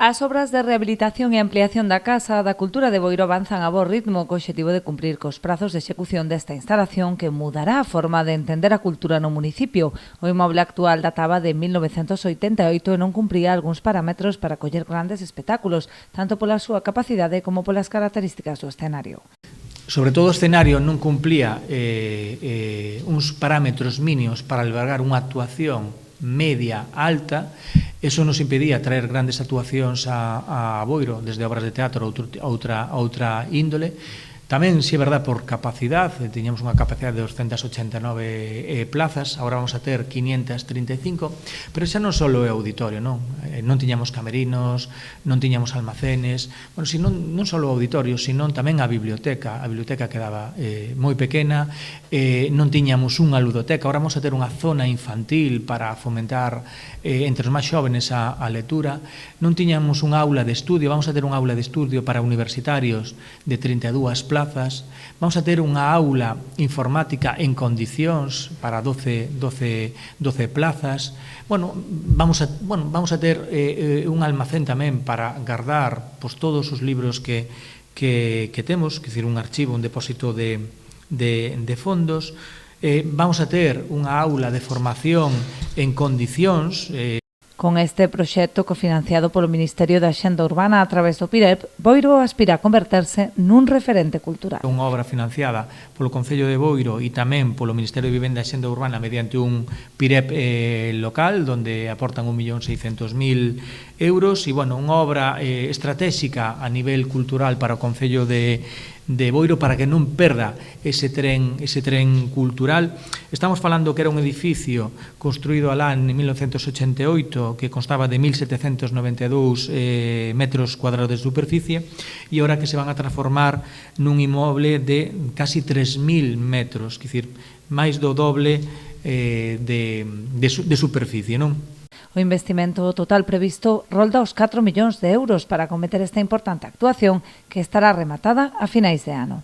As obras de rehabilitación e ampliación da Casa da Cultura de Boiro avanzan a bo ritmo co obxectivo de cumprir cos prazos de execución desta instalación que mudará a forma de entender a cultura no municipio. O inmoble actual databa de 1988 e non cumpría algúns parámetros para coller grandes espectáculos, tanto pola súa capacidade como polas características do escenario. Sobre todo o escenario non cumplía uns parámetros mínimos para albergar unha actuación media alta. Eso nos impedía traer grandes actuacións a Boiro, desde obras de teatro a outra índole. Tamén, se é verdad, por capacidade, tiñamos unha capacidade de 289 plazas, agora vamos a ter 535, pero xa non só é auditorio, non tiñamos camerinos, non tiñamos almacenes, non só o auditorio, sino tamén a biblioteca quedaba moi pequena, non tiñamos unha ludoteca, agora vamos a ter unha zona infantil para fomentar entre os máis xóvenes a lectura, non tiñamos unha aula de estudio, vamos a ter unha aula de estudio para universitarios de 32 plazas, vamos a ter unha aula informática en condicións para 12 plazas, vamos a ter un almacén tamén para guardar todos os libros que temos, que decir, un archivo, un depósito de fondos. Vamos a ter unha aula de formación en condicións. Con este proxecto cofinanciado polo Ministerio da Axenda Urbana a través do PIREP, Boiro aspira a converterse nun referente cultural. Unha obra financiada polo Concello de Boiro e tamén polo Ministerio de Vivenda e Axenda Urbana mediante un PIREP local, donde aportan 1.600.000 euros, e unha obra estratégica a nivel cultural para o Concello de Boiro, para que non perda ese tren cultural. Estamos falando que era un edificio construído alá en 1988 que constaba de 1.792 metros cuadrados de superficie e ahora que se van a transformar nun inmoble de casi 3.000 metros, que dicir, máis do doble de superficie, non? O investimento total previsto rolda os 4 millóns de euros para acometer esta importante actuación que estará rematada a finais de ano.